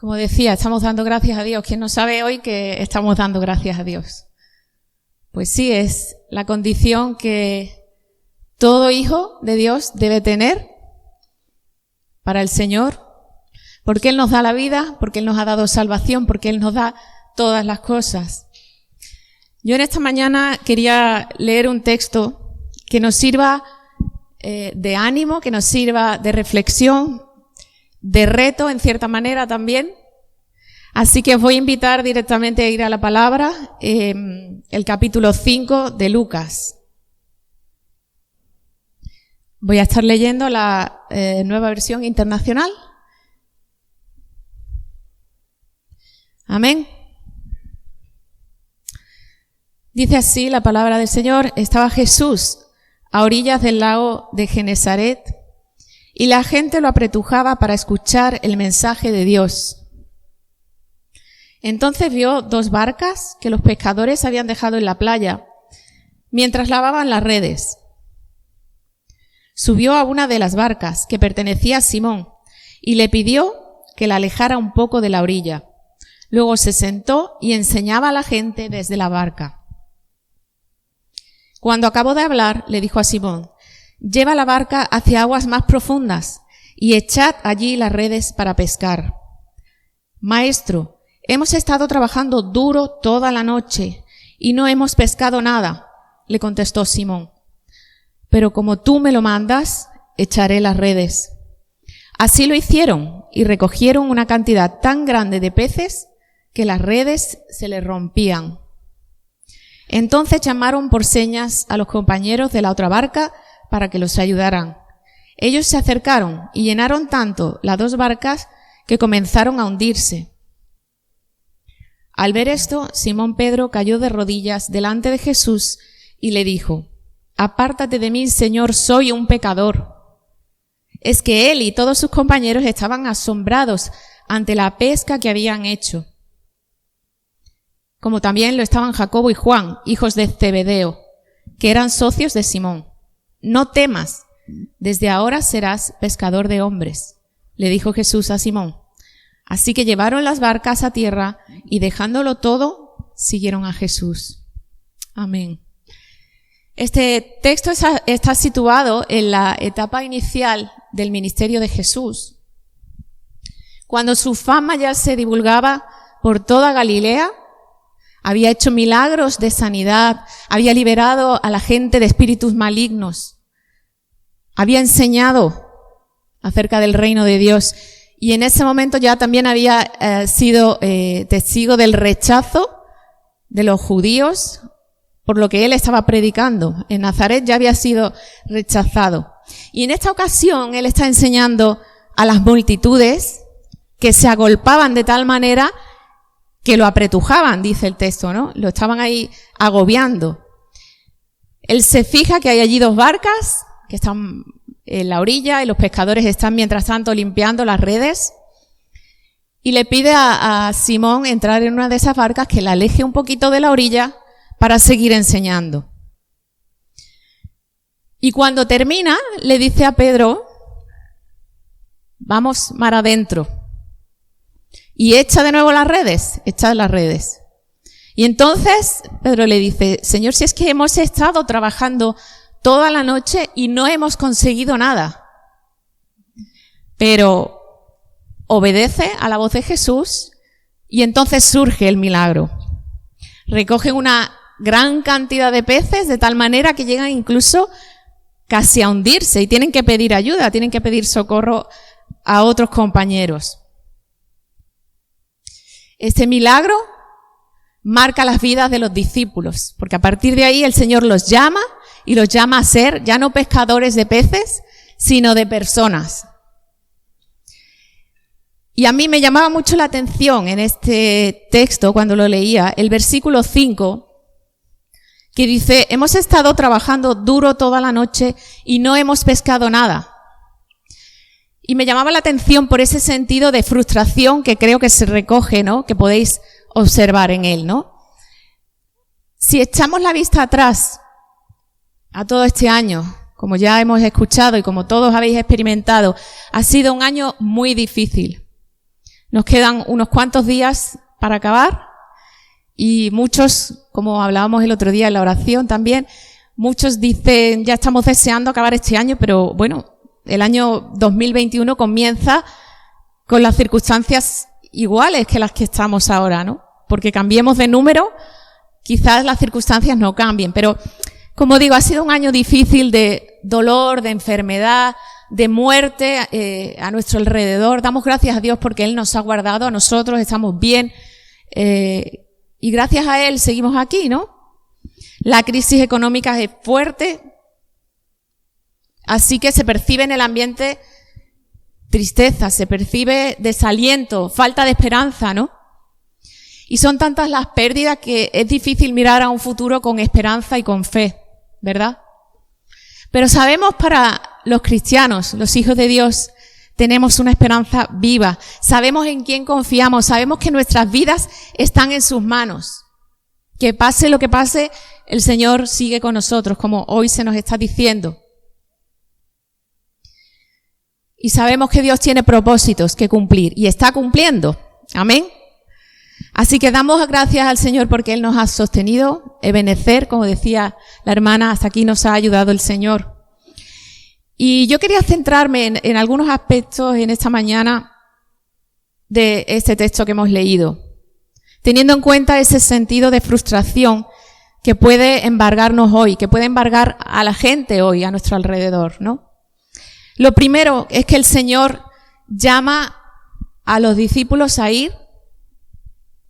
Como decía, estamos dando gracias a Dios. ¿Quién no sabe hoy que estamos dando gracias a Dios? Pues sí, es la condición que todo hijo de Dios debe tener para el Señor, porque Él nos da la vida, porque Él nos ha dado salvación, porque Él nos da todas las cosas. Yo en esta mañana quería leer un texto que nos sirva de ánimo, que nos sirva de reflexión, de reto en cierta manera también. Así que os voy a invitar directamente a ir a la palabra, el capítulo 5 de Lucas. Voy a estar leyendo la nueva versión internacional. Amén. Dice así la palabra del Señor: estaba Jesús a orillas del lago de Genesaret y la gente lo apretujaba para escuchar el mensaje de Dios. Entonces vio 2 barcas que los pescadores habían dejado en la playa mientras lavaban las redes. Subió a una de las barcas que pertenecía a Simón y le pidió que la alejara un poco de la orilla. Luego se sentó y enseñaba a la gente desde la barca. Cuando acabó de hablar, le dijo a Simón: lleva la barca hacia aguas más profundas y echad allí las redes para pescar. Maestro, hemos estado trabajando duro toda la noche y no hemos pescado nada, le contestó Simón. Pero como tú me lo mandas, echaré las redes. Así lo hicieron y recogieron una cantidad tan grande de peces que las redes se les rompían. Entonces llamaron por señas a los compañeros de la otra barca para que los ayudaran. Ellos se acercaron y llenaron tanto las 2 barcas que comenzaron a hundirse. Al ver esto, Simón Pedro cayó de rodillas delante de Jesús y le dijo: apártate de mí, Señor, soy un pecador. Es que él y todos sus compañeros estaban asombrados ante la pesca que habían hecho, como también lo estaban Jacobo y Juan, hijos de Zebedeo, que eran socios de Simón. No temas, desde ahora serás pescador de hombres, le dijo Jesús a Simón. Así que llevaron las barcas a tierra y dejándolo todo, siguieron a Jesús. Amén. Este texto está situado en la etapa inicial del ministerio de Jesús, cuando su fama ya se divulgaba por toda Galilea. Había hecho milagros de sanidad, había liberado a la gente de espíritus malignos, había enseñado acerca del reino de Dios y en ese momento ya también había sido testigo del rechazo de los judíos por lo que él estaba predicando. En Nazaret ya había sido rechazado. Y en esta ocasión él está enseñando a las multitudes que se agolpaban de tal manera que lo apretujaban, dice el texto, ¿no? Lo estaban ahí agobiando. Él se fija que hay allí 2 barcas que están en la orilla y los pescadores están mientras tanto limpiando las redes y le pide a Simón entrar en una de esas barcas, que la aleje un poquito de la orilla para seguir enseñando. Y cuando termina, le dice a Pedro: vamos mar adentro. Y echa de nuevo las redes, echa las redes. Y entonces Pedro le dice: Señor, si es que hemos estado trabajando toda la noche y no hemos conseguido nada. Pero obedece a la voz de Jesús y entonces surge el milagro. Recogen una gran cantidad de peces de tal manera que llegan incluso casi a hundirse y tienen que pedir ayuda, tienen que pedir socorro a otros compañeros. Este milagro marca las vidas de los discípulos, porque a partir de ahí el Señor los llama y los llama a ser ya no pescadores de peces, sino de personas. Y a mí me llamaba mucho la atención en este texto, cuando lo leía, el versículo 5, que dice: hemos estado trabajando duro toda la noche y no hemos pescado nada. Y me llamaba la atención por ese sentido de frustración que creo que se recoge, ¿no? Que podéis observar en él, ¿no? Si echamos la vista atrás a todo este año, como ya hemos escuchado y como todos habéis experimentado, ha sido un año muy difícil. Nos quedan unos cuantos días para acabar y muchos, como hablábamos el otro día en la oración también, muchos dicen, ya estamos deseando acabar este año, pero bueno, el año 2021 comienza con las circunstancias iguales que las que estamos ahora, ¿no? Porque cambiemos de número, quizás las circunstancias no cambien, pero como digo, ha sido un año difícil de dolor, de enfermedad, de muerte a nuestro alrededor. Damos gracias a Dios porque Él nos ha guardado, a nosotros estamos bien y gracias a Él seguimos aquí, ¿no? La crisis económica es fuerte, así que se percibe en el ambiente tristeza, se percibe desaliento, falta de esperanza, ¿no? Y son tantas las pérdidas que es difícil mirar a un futuro con esperanza y con fe, ¿verdad? Pero sabemos para los cristianos, los hijos de Dios, tenemos una esperanza viva. Sabemos en quién confiamos, sabemos que nuestras vidas están en sus manos. Que pase lo que pase, el Señor sigue con nosotros, como hoy se nos está diciendo. Y sabemos que Dios tiene propósitos que cumplir y está cumpliendo. Amén. Así que damos gracias al Señor porque Él nos ha sostenido, Ebenecer, como decía la hermana, hasta aquí nos ha ayudado el Señor. Y yo quería centrarme en algunos aspectos en esta mañana de este texto que hemos leído, teniendo en cuenta ese sentido de frustración que puede embargarnos hoy, que puede embargar a la gente hoy a nuestro alrededor, ¿no? Lo primero es que el Señor llama a los discípulos a ir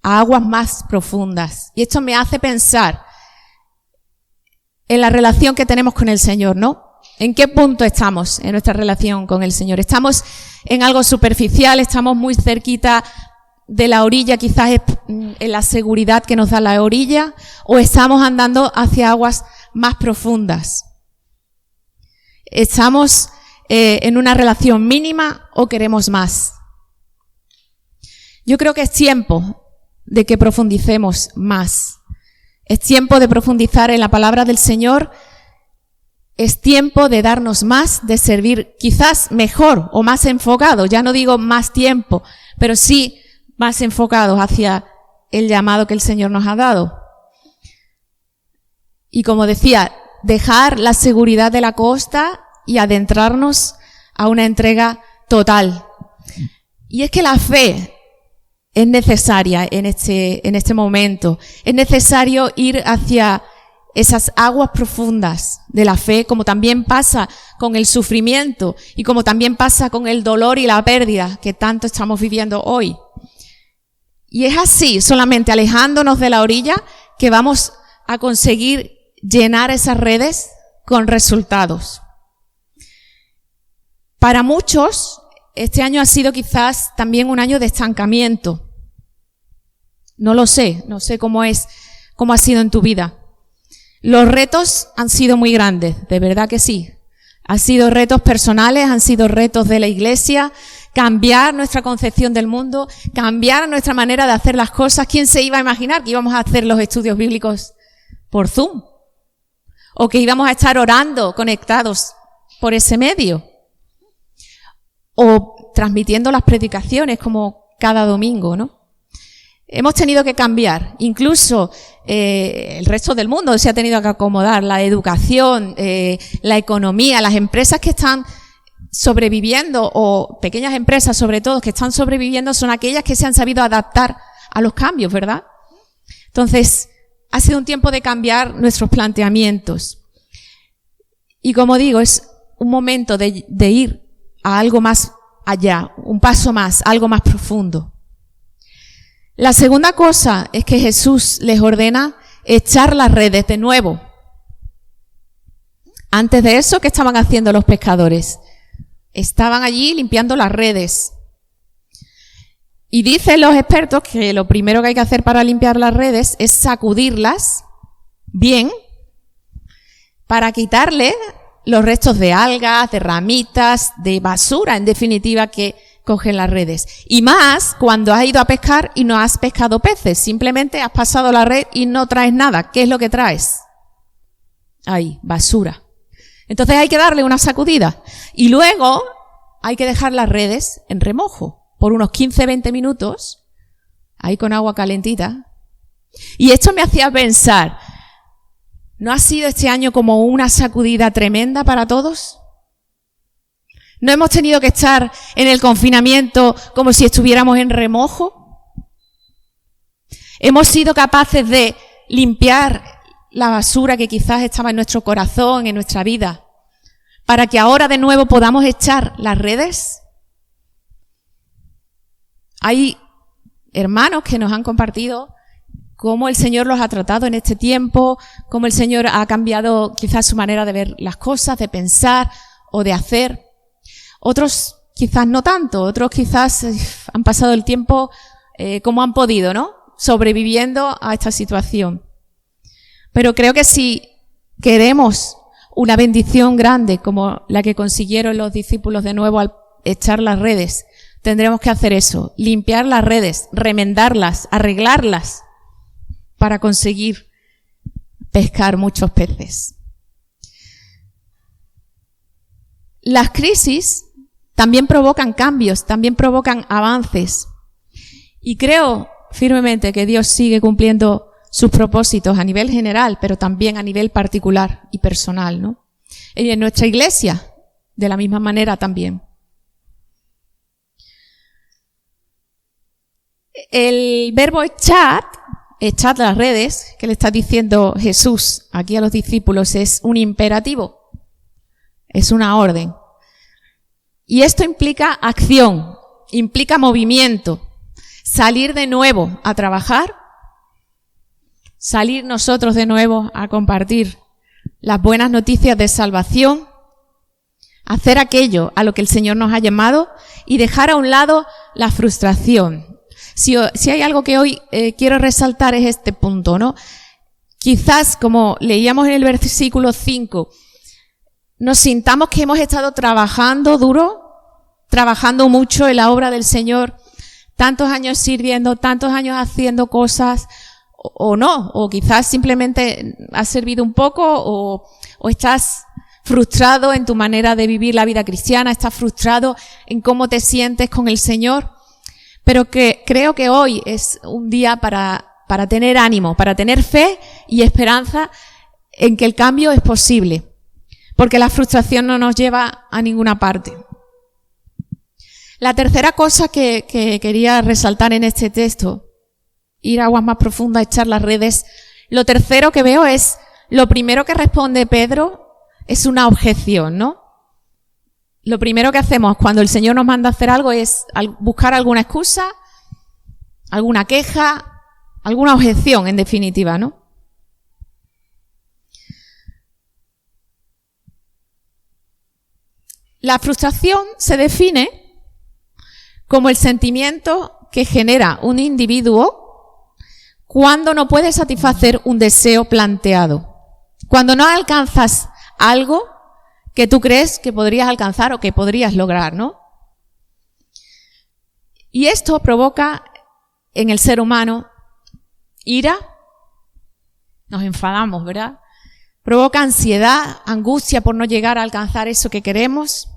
a aguas más profundas. Y esto me hace pensar en la relación que tenemos con el Señor, ¿no? ¿En qué punto estamos en nuestra relación con el Señor? ¿Estamos en algo superficial? ¿Estamos muy cerquita de la orilla, quizás en la seguridad que nos da la orilla? ¿O estamos andando hacia aguas más profundas? ¿Estamos en una relación mínima o queremos más? Yo creo que es tiempo de que profundicemos más. Es tiempo de profundizar en la palabra del Señor. Es tiempo de darnos más, de servir quizás mejor o más enfocado. Ya no digo más tiempo, pero sí más enfocados hacia el llamado que el Señor nos ha dado. Y como decía, dejar la seguridad de la costa y adentrarnos a una entrega total. Y es que la fe es necesaria en este momento. Es necesario ir hacia esas aguas profundas de la fe, como también pasa con el sufrimiento y como también pasa con el dolor y la pérdida que tanto estamos viviendo hoy. Y es así, solamente alejándonos de la orilla, que vamos a conseguir llenar esas redes con resultados. Para muchos, este año ha sido quizás también un año de estancamiento. No sé cómo ha sido en tu vida. Los retos han sido muy grandes, de verdad que sí. Han sido retos personales, han sido retos de la iglesia, cambiar nuestra concepción del mundo, cambiar nuestra manera de hacer las cosas. ¿Quién se iba a imaginar que íbamos a hacer los estudios bíblicos por Zoom? O que íbamos a estar orando conectados por ese medio. O transmitiendo las predicaciones como cada domingo, ¿no? Hemos tenido que cambiar, incluso el resto del mundo se ha tenido que acomodar, la educación, la economía, las empresas que están sobreviviendo, o pequeñas empresas sobre todo que están sobreviviendo, son aquellas que se han sabido adaptar a los cambios, ¿verdad? Entonces, ha sido un tiempo de cambiar nuestros planteamientos. Y como digo, es un momento de ir a algo más allá, un paso más, algo más profundo. La segunda cosa es que Jesús les ordena echar las redes de nuevo. Antes de eso, ¿qué estaban haciendo los pescadores? Estaban allí limpiando las redes. Y dicen los expertos que lo primero que hay que hacer para limpiar las redes es sacudirlas bien para quitarle los restos de algas, de ramitas, de basura, en definitiva, que cogen las redes. Y más cuando has ido a pescar y no has pescado peces. Simplemente has pasado la red y no traes nada. ¿Qué es lo que traes? Ahí, basura. Entonces hay que darle una sacudida. Y luego hay que dejar las redes en remojo por unos 15-20 minutos, ahí con agua calentita. Y esto me hacía pensar, ¿no ha sido este año como una sacudida tremenda para todos? ¿No hemos tenido que estar en el confinamiento como si estuviéramos en remojo? ¿Hemos sido capaces de limpiar la basura que quizás estaba en nuestro corazón, en nuestra vida, para que ahora de nuevo podamos echar las redes? Hay hermanos que nos han compartido cómo el Señor los ha tratado en este tiempo, cómo el Señor ha cambiado quizás su manera de ver las cosas, de pensar o de hacer. Otros quizás no tanto, otros quizás han pasado el tiempo como han podido, ¿no? Sobreviviendo a esta situación. Pero creo que si queremos una bendición grande como la que consiguieron los discípulos de nuevo al echar las redes, tendremos que hacer eso, limpiar las redes, remendarlas, arreglarlas para conseguir pescar muchos peces. Las crisis también provocan cambios, también provocan avances. Y creo firmemente que Dios sigue cumpliendo sus propósitos a nivel general, pero también a nivel particular y personal, ¿no? Y en nuestra iglesia, de la misma manera también. El verbo echar las redes, que le está diciendo Jesús aquí a los discípulos, es un imperativo, es una orden. Y esto implica acción, implica movimiento, salir de nuevo a trabajar, salir nosotros de nuevo a compartir las buenas noticias de salvación, hacer aquello a lo que el Señor nos ha llamado y dejar a un lado la frustración. Si hay algo que hoy quiero resaltar es este punto, ¿no? Quizás, como leíamos en el versículo 5, nos sintamos que hemos estado trabajando duro, trabajando mucho en la obra del Señor, tantos años sirviendo, tantos años haciendo cosas, o no, o quizás simplemente has servido un poco, o estás frustrado en tu manera de vivir la vida cristiana, estás frustrado en cómo te sientes con el Señor. Pero que creo que hoy es un día para tener ánimo, para tener fe y esperanza en que el cambio es posible. Porque la frustración no nos lleva a ninguna parte. La tercera cosa que quería resaltar en este texto, ir a aguas más profundas, echar las redes. Lo tercero que veo es, lo primero que responde Pedro es una objeción, ¿no? Lo primero que hacemos cuando el Señor nos manda a hacer algo es buscar alguna excusa, alguna queja, alguna objeción, en definitiva, ¿no? La frustración se define como el sentimiento que genera un individuo cuando no puede satisfacer un deseo planteado. Cuando no alcanzas algo que tú crees que podrías alcanzar o que podrías lograr, ¿no? Y esto provoca en el ser humano ira, nos enfadamos, ¿verdad? Provoca ansiedad, angustia por no llegar a alcanzar eso que queremos,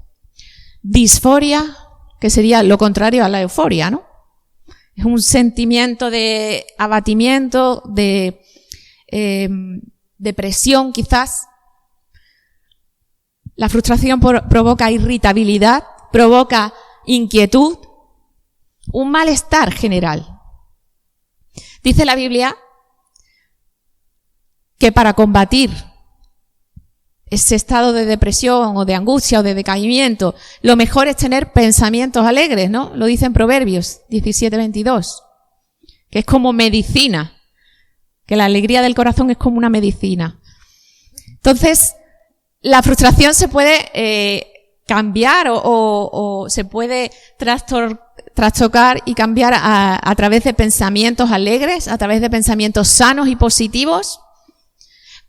disforia, que sería lo contrario a la euforia, ¿no? Es un sentimiento de abatimiento, de depresión quizás. La frustración provoca irritabilidad, provoca inquietud, un malestar general. Dice la Biblia que para combatir ese estado de depresión o de angustia o de decaimiento, lo mejor es tener pensamientos alegres, ¿no? Lo dice en Proverbios 17:22, que es como medicina, que la alegría del corazón es como una medicina. Entonces, la frustración se puede cambiar o se puede trastocar y cambiar a través de pensamientos alegres, a través de pensamientos sanos y positivos,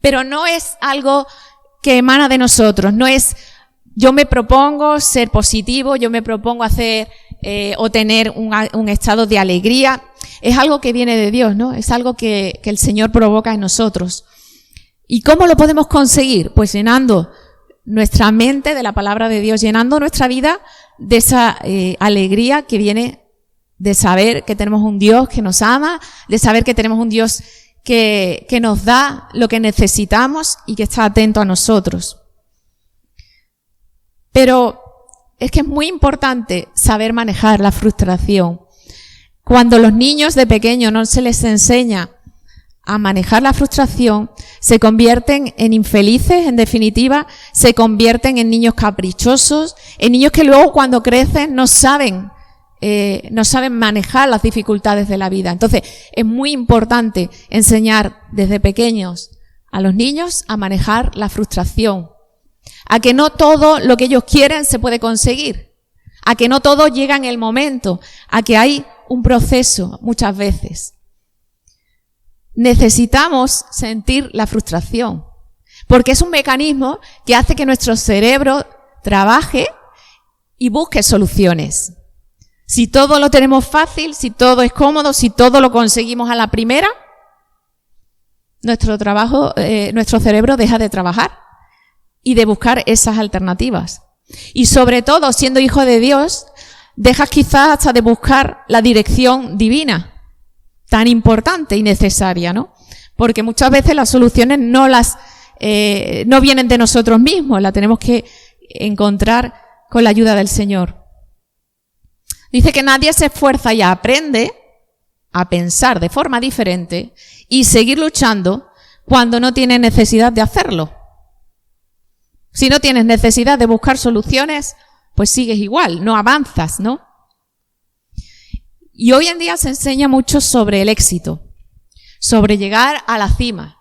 pero no es algo que emana de nosotros, no es yo me propongo ser positivo, yo me propongo hacer o tener un estado de alegría, es algo que viene de Dios, ¿no? Es algo que el Señor provoca en nosotros. ¿Y cómo lo podemos conseguir? Pues llenando nuestra mente de la palabra de Dios, llenando nuestra vida de esa alegría que viene de saber que tenemos un Dios que nos ama, de saber que tenemos un Dios que nos da lo que necesitamos y que está atento a nosotros. Pero es que es muy importante saber manejar la frustración. Cuando a los niños de pequeños no se les enseña a manejar la frustración, se convierten en infelices, en definitiva, se convierten en niños caprichosos, en niños que luego cuando crecen no saben manejar las dificultades de la vida. Entonces, es muy importante enseñar desde pequeños a los niños a manejar la frustración, a que no todo lo que ellos quieren se puede conseguir, a que no todo llega en el momento, a que hay un proceso muchas veces. Necesitamos sentir la frustración, porque es un mecanismo que hace que nuestro cerebro trabaje y busque soluciones. Si todo lo tenemos fácil, si todo es cómodo, si todo lo conseguimos a la primera, nuestro cerebro deja de trabajar y de buscar esas alternativas. Y sobre todo, siendo hijo de Dios, dejas quizás hasta de buscar la dirección divina, tan importante y necesaria, ¿no? Porque muchas veces las soluciones no vienen de nosotros mismos, las tenemos que encontrar con la ayuda del Señor. Dice que nadie se esfuerza y aprende a pensar de forma diferente y seguir luchando cuando no tiene necesidad de hacerlo. Si no tienes necesidad de buscar soluciones, pues sigues igual, no avanzas, ¿no? Y hoy en día se enseña mucho sobre el éxito, sobre llegar a la cima.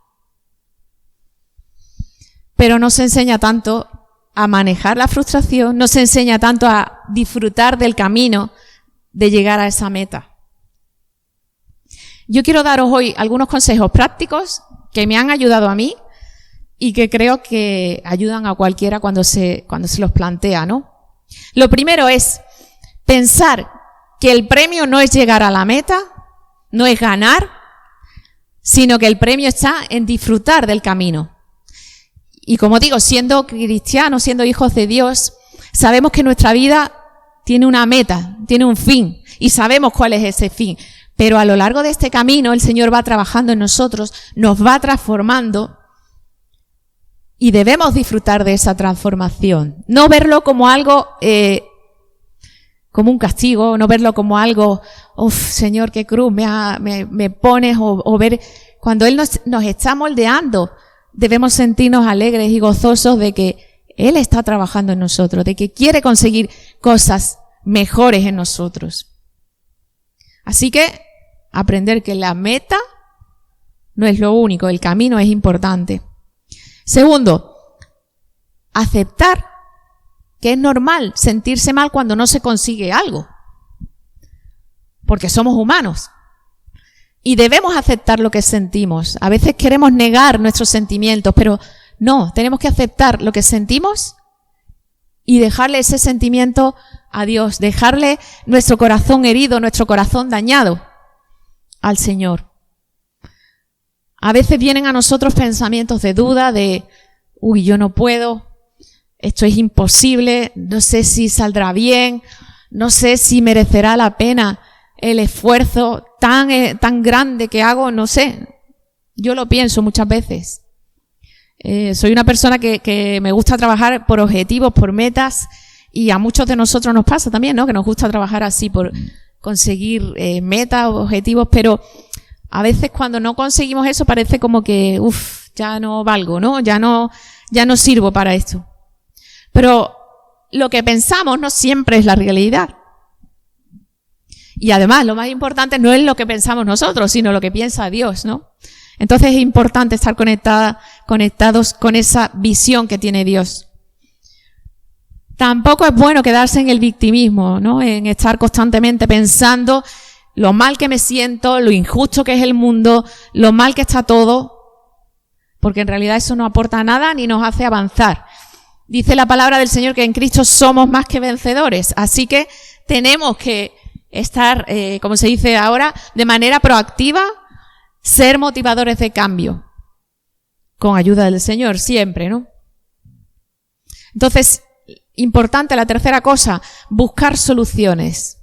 Pero no se enseña tanto a manejar la frustración, no se enseña tanto a disfrutar del camino de llegar a esa meta. Yo quiero daros hoy algunos consejos prácticos que me han ayudado a mí y que creo que ayudan a cualquiera cuando se los plantea, ¿no? Lo primero es pensar que el premio no es llegar a la meta, no es ganar, sino que el premio está en disfrutar del camino. Y como digo, siendo cristianos, siendo hijos de Dios, sabemos que nuestra vida tiene una meta, tiene un fin, y sabemos cuál es ese fin. Pero a lo largo de este camino el Señor va trabajando en nosotros, nos va transformando, y debemos disfrutar de esa transformación. No verlo como algo, como un castigo, no verlo como algo, Señor, qué cruz me pones, o ver, cuando Él nos está moldeando, debemos sentirnos alegres y gozosos de que Él está trabajando en nosotros, de que quiere conseguir cosas mejores en nosotros. Así que, aprender que la meta no es lo único, el camino es importante. Segundo, aceptar que es normal sentirse mal cuando no se consigue algo, porque somos humanos y debemos aceptar lo que sentimos. A veces queremos negar nuestros sentimientos, pero no, tenemos que aceptar lo que sentimos y dejarle ese sentimiento a Dios, dejarle nuestro corazón herido, nuestro corazón dañado al Señor. A veces vienen a nosotros pensamientos de duda, de, yo no puedo, esto es imposible, no sé si saldrá bien, no sé si merecerá la pena el esfuerzo tan grande que hago, no sé. Yo lo pienso muchas veces. Soy una persona que me gusta trabajar por objetivos, por metas, y a muchos de nosotros nos pasa también, ¿no? Que nos gusta trabajar así por conseguir metas o objetivos, pero a veces cuando no conseguimos eso parece como que, ya no valgo, ¿no? Ya no sirvo para esto. Pero lo que pensamos no siempre es la realidad. Y además, lo más importante no es lo que pensamos nosotros, sino lo que piensa Dios, ¿no? Entonces es importante estar conectados con esa visión que tiene Dios. Tampoco es bueno quedarse en el victimismo, ¿no? En estar constantemente pensando lo mal que me siento, lo injusto que es el mundo, lo mal que está todo, porque en realidad eso no aporta nada ni nos hace avanzar. Dice la palabra del Señor que en Cristo somos más que vencedores, así que tenemos que estar, como se dice ahora, de manera proactiva, ser motivadores de cambio, con ayuda del Señor, siempre, ¿no? Entonces, importante la tercera cosa, buscar soluciones.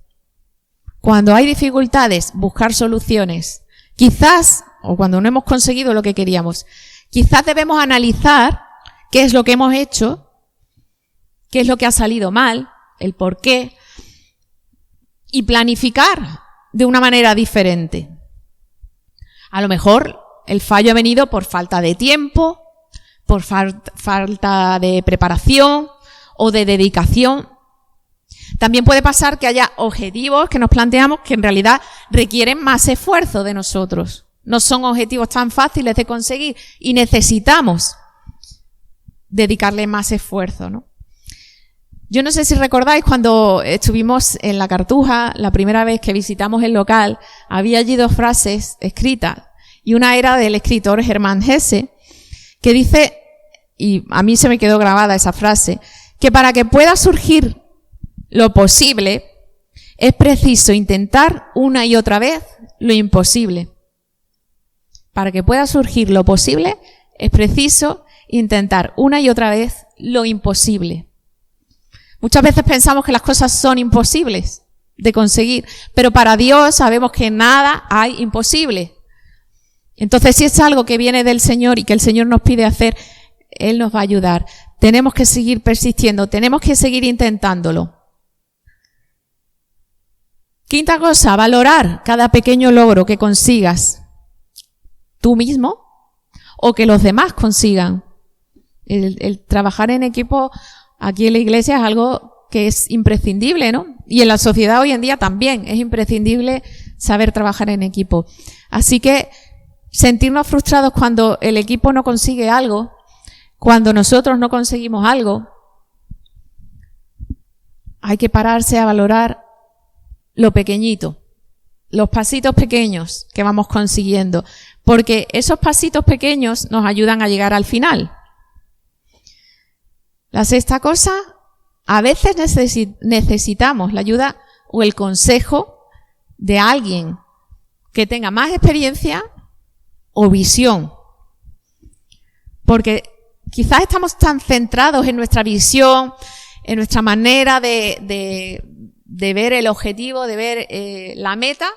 Cuando hay dificultades, buscar soluciones. Quizás, o cuando no hemos conseguido lo que queríamos, quizás debemos analizar qué es lo que hemos hecho, qué es lo que ha salido mal, el por qué, y planificar de una manera diferente. A lo mejor el fallo ha venido por falta de tiempo, por falta de preparación o de dedicación. También puede pasar que haya objetivos que nos planteamos que en realidad requieren más esfuerzo de nosotros. No son objetivos tan fáciles de conseguir y necesitamos dedicarle más esfuerzo, ¿no? Yo no sé si recordáis cuando estuvimos en La Cartuja, la primera vez que visitamos el local, había allí 2 frases escritas y una era del escritor Germán Hesse, que dice, y a mí se me quedó grabada esa frase, que para que pueda surgir lo posible, es preciso intentar una y otra vez lo imposible. Para que pueda surgir lo posible, es preciso intentar una y otra vez lo imposible. Muchas veces pensamos que las cosas son imposibles de conseguir, pero para Dios sabemos que nada hay imposible. Entonces, si es algo que viene del Señor y que el Señor nos pide hacer, Él nos va a ayudar. Tenemos que seguir persistiendo, tenemos que seguir intentándolo. Quinta cosa, valorar cada pequeño logro que consigas tú mismo o que los demás consigan. El trabajar en equipo aquí en la iglesia es algo que es imprescindible, ¿no? Y en la sociedad hoy en día también es imprescindible saber trabajar en equipo. Así que sentirnos frustrados cuando el equipo no consigue algo, cuando nosotros no conseguimos algo, hay que pararse a valorar lo pequeñito, los pasitos pequeños que vamos consiguiendo, porque esos pasitos pequeños nos ayudan a llegar al final. La sexta cosa, a veces necesitamos la ayuda o el consejo de alguien que tenga más experiencia o visión. Porque quizás estamos tan centrados en nuestra visión, en nuestra manera de ver el objetivo, de ver la meta,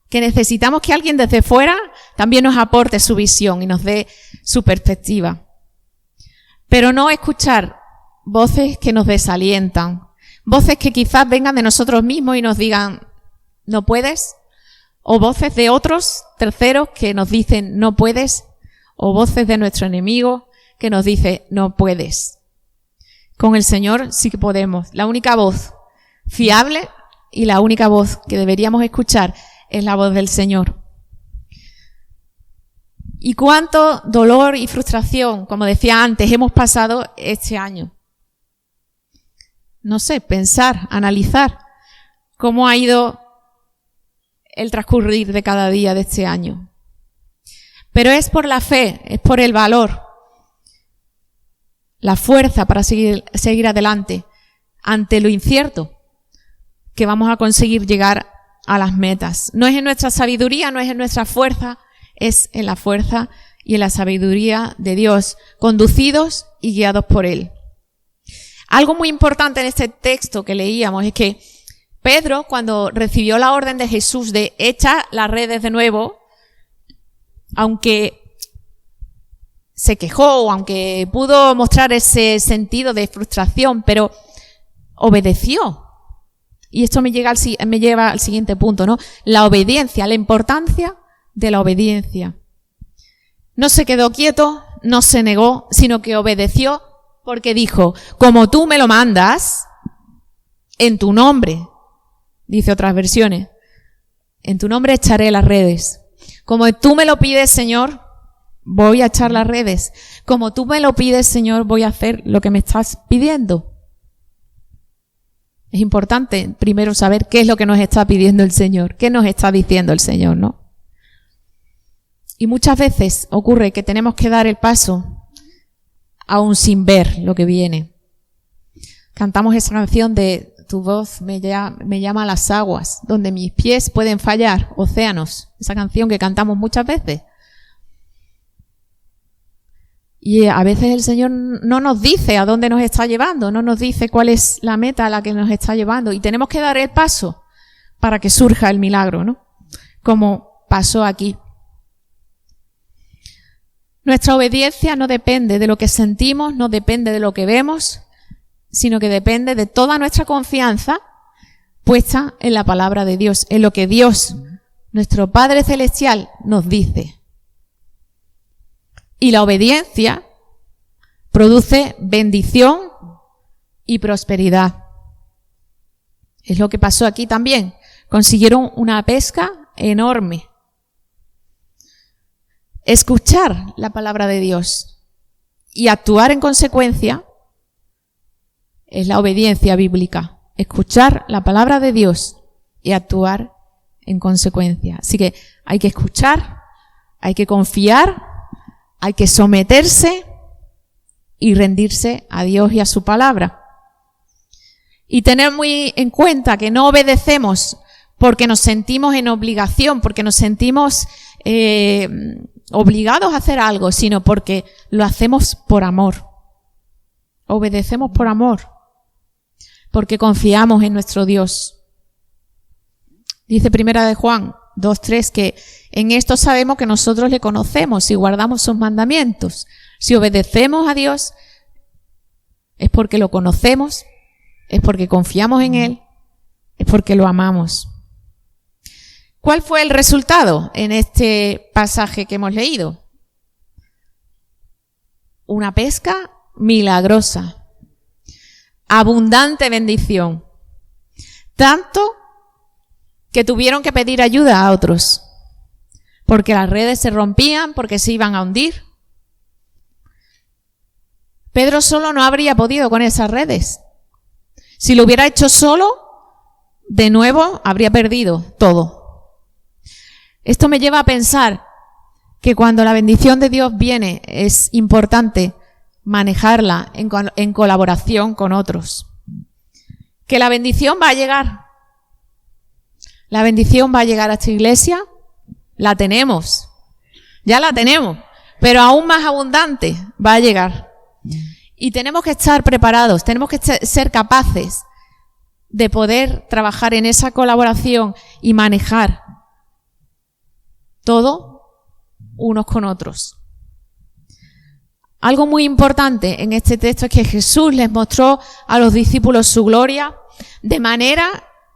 que necesitamos que alguien desde fuera también nos aporte su visión y nos dé su perspectiva. Pero no escuchar voces que nos desalientan, voces que quizás vengan de nosotros mismos y nos digan, no puedes, o voces de otros terceros que nos dicen, no puedes, o voces de nuestro enemigo que nos dice, no puedes. Con el Señor sí que podemos. La única voz fiable y la única voz que deberíamos escuchar es la voz del Señor. Y cuánto dolor y frustración, como decía antes, hemos pasado este año. No sé, pensar, analizar cómo ha ido el transcurrir de cada día de este año. Pero es por la fe, es por el valor, la fuerza para seguir adelante ante lo incierto que vamos a conseguir llegar a las metas. No es en nuestra sabiduría, no es en nuestra fuerza, es en la fuerza y en la sabiduría de Dios, conducidos y guiados por Él. Algo muy importante en este texto que leíamos es que Pedro, cuando recibió la orden de Jesús de echar las redes de nuevo, aunque se quejó o aunque pudo mostrar ese sentido de frustración, pero obedeció. Y esto me lleva al siguiente punto, ¿no? La obediencia, la importancia de la obediencia. No se quedó quieto, no se negó, sino que obedeció porque dijo, como tú me lo mandas, en tu nombre, dice otras versiones, en tu nombre echaré las redes. Como tú me lo pides, Señor, voy a echar las redes. Como tú me lo pides, Señor, voy a hacer lo que me estás pidiendo. Es importante primero saber qué es lo que nos está pidiendo el Señor, qué nos está diciendo el Señor, ¿no? Y muchas veces ocurre que tenemos que dar el paso aún sin ver lo que viene. Cantamos esa canción de Tu voz me llama a las aguas, donde mis pies pueden fallar, océanos. Esa canción que cantamos muchas veces. Y a veces el Señor no nos dice a dónde nos está llevando, no nos dice cuál es la meta a la que nos está llevando. Y tenemos que dar el paso, para que surja el milagro, ¿no? Como pasó aquí. Nuestra obediencia no depende de lo que sentimos, no depende de lo que vemos, sino que depende de toda nuestra confianza puesta en la palabra de Dios, en lo que Dios, nuestro Padre Celestial, nos dice. Y la obediencia produce bendición y prosperidad. Es lo que pasó aquí también. Consiguieron una pesca enorme. Escuchar la palabra de Dios y actuar en consecuencia es la obediencia bíblica. Escuchar la palabra de Dios y actuar en consecuencia. Así que hay que escuchar, hay que confiar, hay que someterse y rendirse a Dios y a su palabra. Y tener muy en cuenta que no obedecemos porque nos sentimos en obligación, porque nos sentimos obligados a hacer algo, sino porque lo hacemos por amor. Obedecemos por amor, porque confiamos en nuestro Dios. Dice Primera de Juan 2:3 que en esto sabemos que nosotros le conocemos y guardamos sus mandamientos. Si obedecemos a Dios es porque lo conocemos, es porque confiamos en Él, es porque lo amamos. ¿Cuál fue el resultado en este pasaje que hemos leído? Una pesca milagrosa, abundante bendición, tanto que tuvieron que pedir ayuda a otros, porque las redes se rompían, porque se iban a hundir. Pedro solo no habría podido con esas redes. Si lo hubiera hecho solo, de nuevo habría perdido todo. Esto me lleva a pensar que cuando la bendición de Dios viene es importante manejarla en colaboración con otros. Que la bendición va a llegar. La bendición va a llegar a esta iglesia. La tenemos. Ya la tenemos. Pero aún más abundante va a llegar. Y tenemos que estar preparados. Tenemos que ser capaces de poder trabajar en esa colaboración y manejar todo unos con otros. Algo muy importante en este texto es que Jesús les mostró a los discípulos su gloria de manera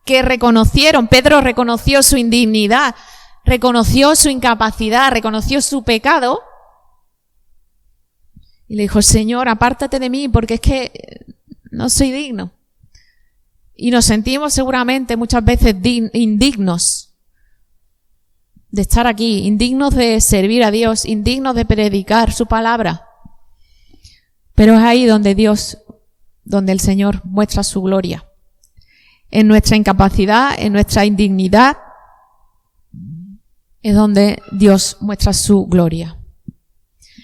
que reconocieron. Pedro reconoció su indignidad, reconoció su incapacidad, reconoció su pecado y le dijo: Señor, apártate de mí porque es que no soy digno. Y nos sentimos seguramente muchas veces indignos de estar aquí, indignos de servir a Dios, indignos de predicar su palabra. Pero es ahí donde el Señor muestra su gloria. En nuestra incapacidad, en nuestra indignidad, es donde Dios muestra su gloria.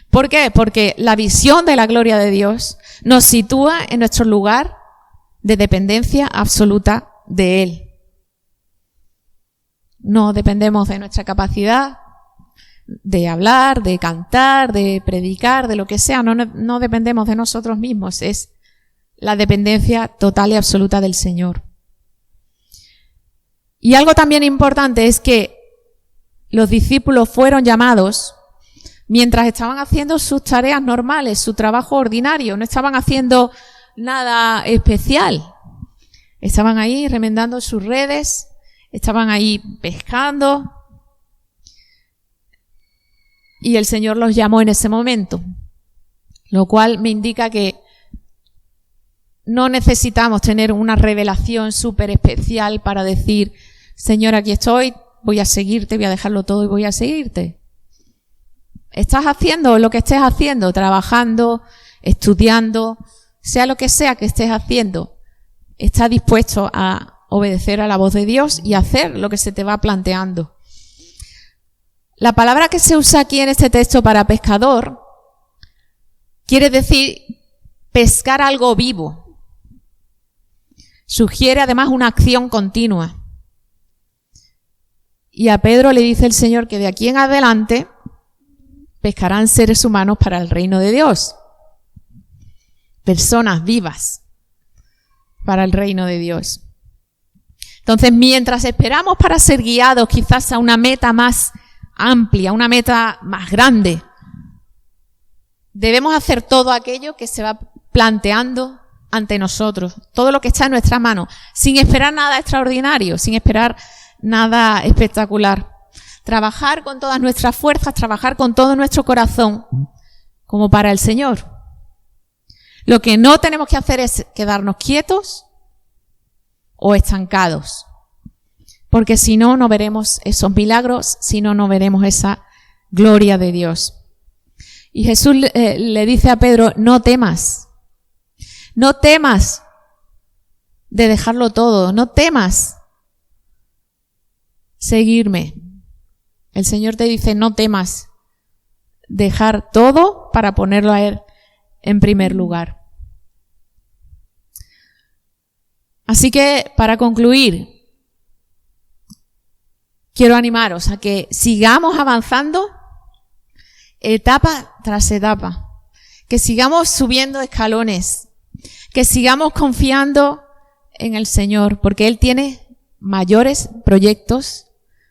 ¿Por qué? Porque la visión de la gloria de Dios nos sitúa en nuestro lugar de dependencia absoluta de Él. No dependemos de nuestra capacidad de hablar, de cantar, de predicar, de lo que sea. No dependemos de nosotros mismos. Es la dependencia total y absoluta del Señor. Y algo también importante es que los discípulos fueron llamados mientras estaban haciendo sus tareas normales, su trabajo ordinario. No estaban haciendo nada especial. Estaban ahí remendando sus redes, estaban ahí pescando. Y el Señor los llamó en ese momento, lo cual me indica que no necesitamos tener una revelación súper especial para decir: Señor, aquí estoy, voy a seguirte, voy a dejarlo todo y voy a seguirte. Estás haciendo lo que estés haciendo, trabajando, estudiando, sea lo que sea que estés haciendo, estás dispuesto a obedecer a la voz de Dios y hacer lo que se te va planteando. La palabra que se usa aquí en este texto para pescador quiere decir pescar algo vivo. Sugiere además una acción continua. Y a Pedro le dice el Señor que de aquí en adelante pescarán seres humanos para el reino de Dios. Personas vivas para el reino de Dios. Entonces, mientras esperamos para ser guiados quizás a una meta más amplia, una meta más grande, debemos hacer todo aquello que se va planteando ante nosotros, todo lo que está en nuestra mano, sin esperar nada extraordinario, sin esperar nada espectacular. Trabajar con todas nuestras fuerzas, trabajar con todo nuestro corazón, como para el Señor. Lo que no tenemos que hacer es quedarnos quietos o estancados, porque si no, no veremos esos milagros, si no, no veremos esa gloria de Dios. Y Jesús le dice a Pedro, no temas de dejarlo todo, no temas seguirme. El Señor te dice, no temas dejar todo para ponerlo a Él en primer lugar. Así que, para concluir, quiero animaros a que sigamos avanzando etapa tras etapa, que sigamos subiendo escalones, que sigamos confiando en el Señor, porque Él tiene mayores proyectos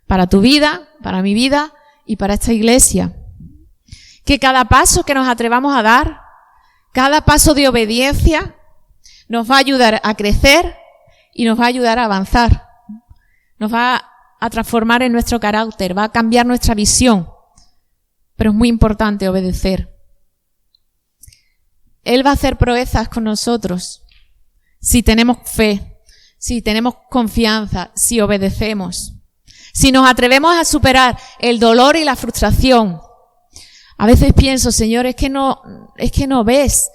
para tu vida, para mi vida y para esta iglesia. Que cada paso que nos atrevamos a dar, cada paso de obediencia, nos va a ayudar a crecer y nos va a ayudar a avanzar. Nos va a transformar en nuestro carácter, va a cambiar nuestra visión. Pero es muy importante obedecer. Él va a hacer proezas con nosotros si tenemos fe, si tenemos confianza, si obedecemos. Si nos atrevemos a superar el dolor y la frustración. A veces pienso, Señor, es que no ves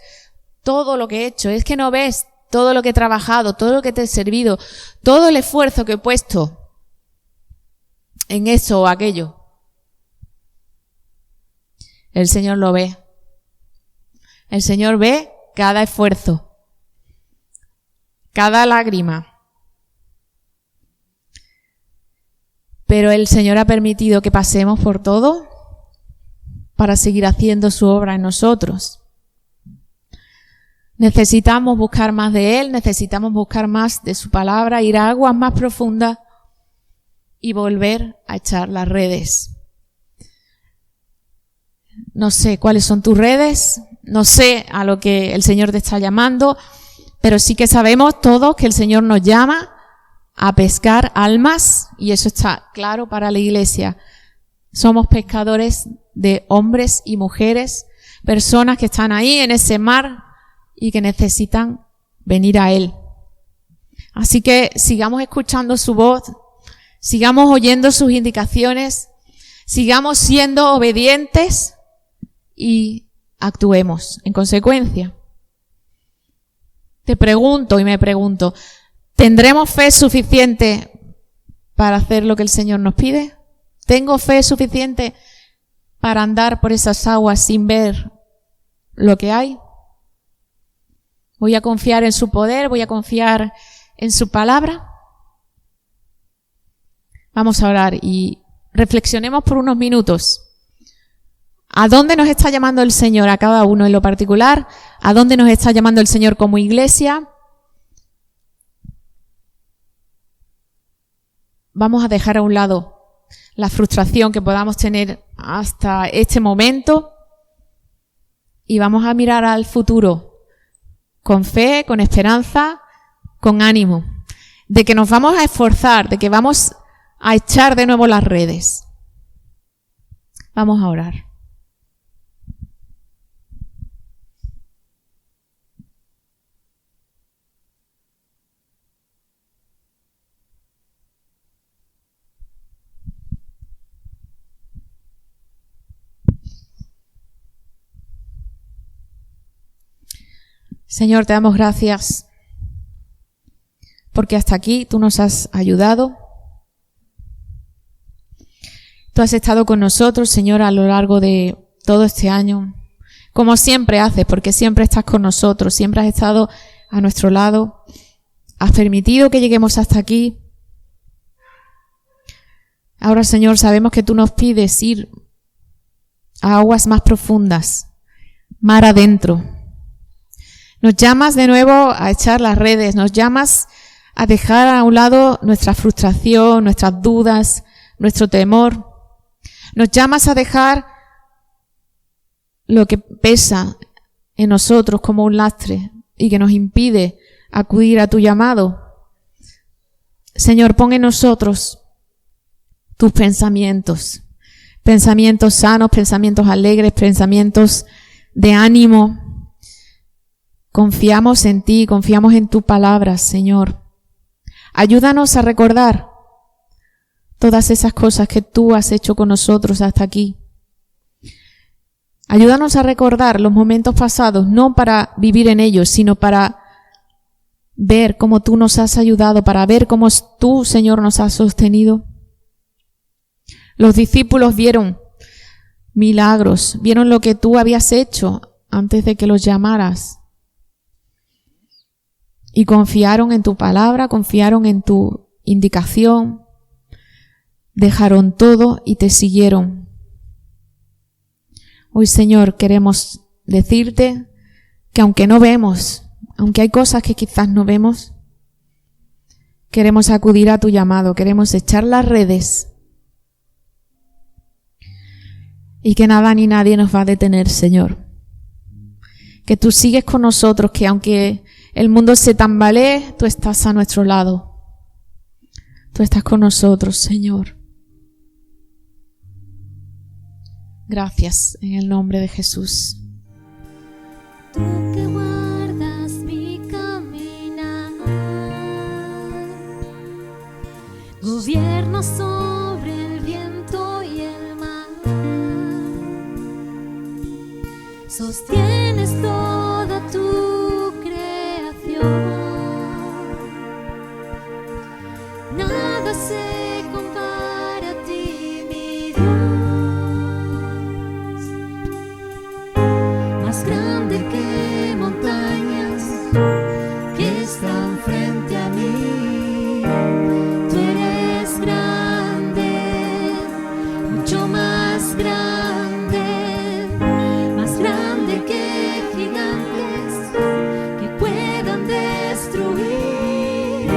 todo lo que he hecho, es que no ves todo lo que he trabajado, todo lo que te he servido, todo el esfuerzo que he puesto en eso o aquello. El Señor lo ve. El Señor ve cada esfuerzo, cada lágrima. Pero el Señor ha permitido que pasemos por todo para seguir haciendo su obra en nosotros. Necesitamos buscar más de Él, necesitamos buscar más de su palabra, ir a aguas más profundas y volver a echar las redes. No sé cuáles son tus redes, no sé a lo que el Señor te está llamando, pero sí que sabemos todos que el Señor nos llama a pescar almas, y eso está claro para la iglesia. Somos pescadores de hombres y mujeres, personas que están ahí en ese mar y que necesitan venir a Él. Así que sigamos escuchando su voz, sigamos oyendo sus indicaciones, sigamos siendo obedientes y actuemos en consecuencia. Te pregunto y me pregunto, ¿tendremos fe suficiente para hacer lo que el Señor nos pide? ¿Tengo fe suficiente para andar por esas aguas sin ver lo que hay? ¿Voy a confiar en su poder? ¿Voy a confiar en su palabra? Vamos a orar y reflexionemos por unos minutos. ¿A dónde nos está llamando el Señor a cada uno en lo particular? ¿A dónde nos está llamando el Señor como iglesia? Vamos a dejar a un lado la frustración que podamos tener hasta este momento y vamos a mirar al futuro con fe, con esperanza, con ánimo, de que nos vamos a esforzar, de que vamos a echar de nuevo las redes. Vamos a orar. Señor, te damos gracias porque hasta aquí tú nos has ayudado. Tú has estado con nosotros, Señor, a lo largo de todo este año, como siempre haces, porque siempre estás con nosotros, siempre has estado a nuestro lado. Has permitido que lleguemos hasta aquí. Ahora, Señor, sabemos que tú nos pides ir a aguas más profundas, mar adentro. Nos llamas de nuevo a echar las redes, nos llamas a dejar a un lado nuestra frustración, nuestras dudas, nuestro temor. Nos llamas a dejar lo que pesa en nosotros como un lastre y que nos impide acudir a tu llamado. Señor, pon en nosotros tus pensamientos, pensamientos sanos, pensamientos alegres, pensamientos de ánimo. Confiamos en ti, confiamos en tu palabra, Señor. Ayúdanos a recordar todas esas cosas que tú has hecho con nosotros hasta aquí. Ayúdanos a recordar los momentos pasados, no para vivir en ellos, sino para ver cómo tú nos has ayudado, para ver cómo tú, Señor, nos has sostenido. Los discípulos vieron milagros, vieron lo que tú habías hecho antes de que los llamaras. Y confiaron en tu palabra, confiaron en tu indicación, dejaron todo y te siguieron. Hoy, Señor, queremos decirte que aunque no vemos, aunque hay cosas que quizás no vemos, queremos acudir a tu llamado, queremos echar las redes y que nada ni nadie nos va a detener, Señor. Que tú sigues con nosotros, que aunque el mundo se tambalee, tú estás a nuestro lado. Tú estás con nosotros, Señor. Gracias en el nombre de Jesús. Tú que guardas mi caminar, gobiernas sobre el viento y el mar, sostienes toda tu creación. Nada se compara a ti, mi Dios. Más grande que montañas que están frente a mí, tú eres grande, mucho más grande que gigantes que puedan destruir.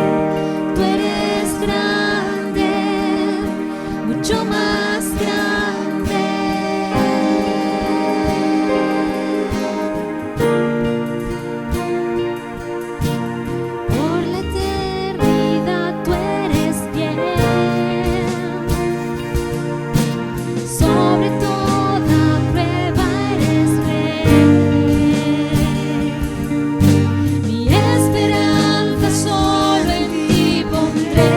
Tú eres grande, mucho más grande. Por la eternidad tú eres fiel, sobre toda prueba eres rey. Mi esperanza solo en ti pondré,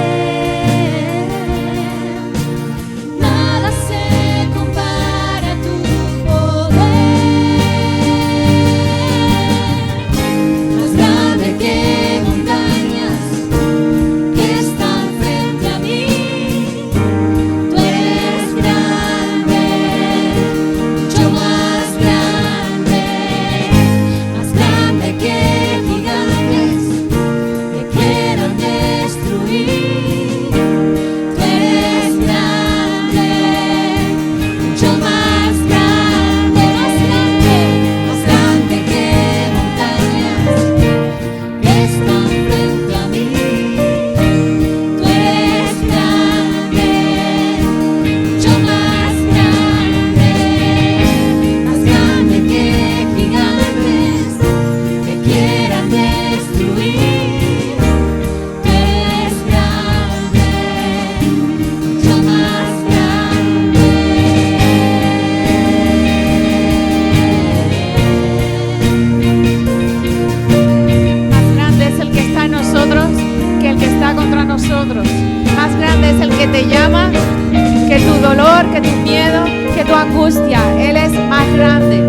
nada se compara a tu poder. Más grande que montañas que están frente a mí, tú eres grande, mucho más grande que gigantes que quieran destruir. Tú eres grande, mucho más grande que montañas que están frente a mí. Tú eres grande, mucho más grande que gigantes que quieran destruir. Tú eres grande, mucho más grande. Más grande es el que está en nosotros que el que está contra nosotros. Más grande es el que te llama que tu dolor, que tu miedo, que tu angustia. Él es más grande.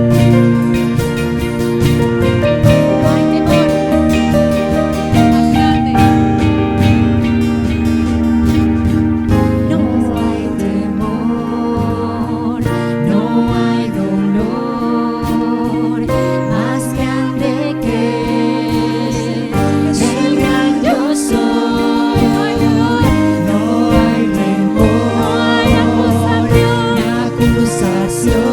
No hay temor. Más grande. No hay temor, no hay dolor más grande que el gran yo soy. No hay temor, ni acusación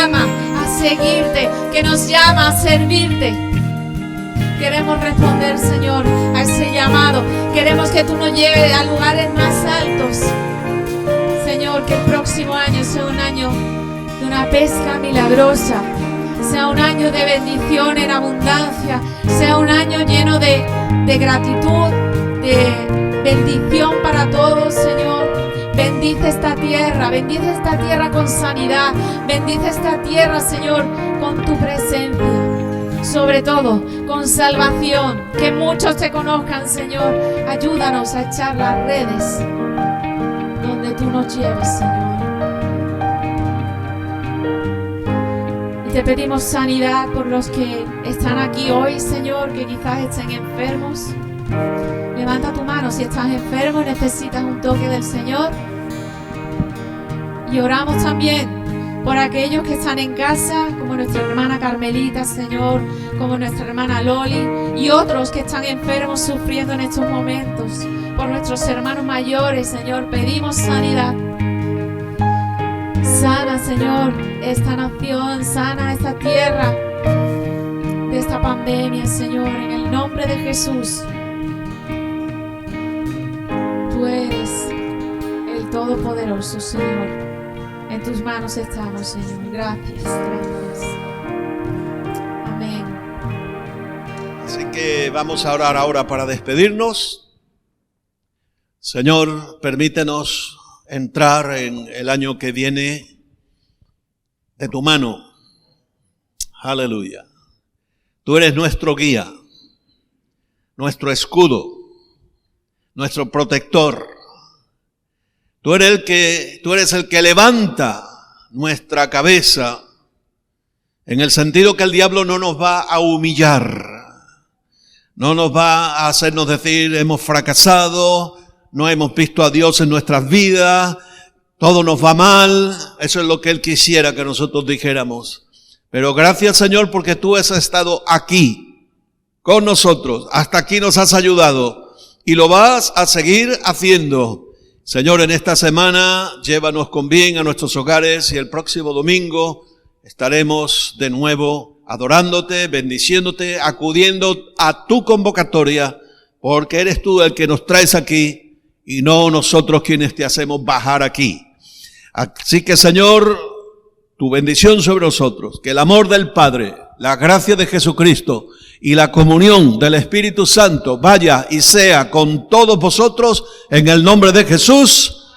llama a seguirte, que nos llama a servirte. Queremos responder, Señor, a ese llamado. Queremos que tú nos lleves a lugares más altos. Señor, que el próximo año sea un año de una pesca milagrosa, sea un año de bendición en abundancia, sea un año lleno de gratitud, de bendición para todos, Señor. Bendice esta tierra con sanidad, bendice esta tierra, Señor, con tu presencia, sobre todo con salvación, que muchos te conozcan, Señor. Ayúdanos a echar las redes donde tú nos lleves, Señor. Y te pedimos sanidad por los que están aquí hoy, Señor, que quizás estén enfermos. Levanta tu mano si estás enfermo y necesitas un toque del Señor. Y oramos también por aquellos que están en casa, como nuestra hermana Carmelita, Señor, como nuestra hermana Loli, y otros que están enfermos sufriendo en estos momentos. Por nuestros hermanos mayores, Señor, pedimos sanidad. Sana, Señor, esta nación, sana esta tierra de esta pandemia, Señor, en el nombre de Jesús. Tú eres el Todopoderoso, Señor. En tus manos estamos, Señor. Gracias, gracias. Amén. Así que vamos a orar ahora para despedirnos. Señor, permítenos entrar en el año que viene de tu mano. Aleluya. Tú eres nuestro guía, nuestro escudo, nuestro protector. Tú eres el que levanta nuestra cabeza, en el sentido que el diablo no nos va a humillar, no nos va a hacernos decir hemos fracasado, no hemos visto a Dios en nuestras vidas, todo nos va mal. Eso es lo que Él quisiera que nosotros dijéramos. Pero gracias, Señor, porque tú has estado aquí con nosotros, hasta aquí nos has ayudado y lo vas a seguir haciendo. Señor, en esta semana llévanos con bien a nuestros hogares y el próximo domingo estaremos de nuevo adorándote, bendiciéndote, acudiendo a tu convocatoria, porque eres tú el que nos traes aquí y no nosotros quienes te hacemos bajar aquí. Así que, Señor, tu bendición sobre nosotros, que el amor del Padre, la gracia de Jesucristo y la comunión del Espíritu Santo vaya y sea con todos vosotros en el nombre de Jesús.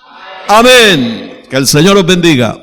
Amén. Que el Señor os bendiga.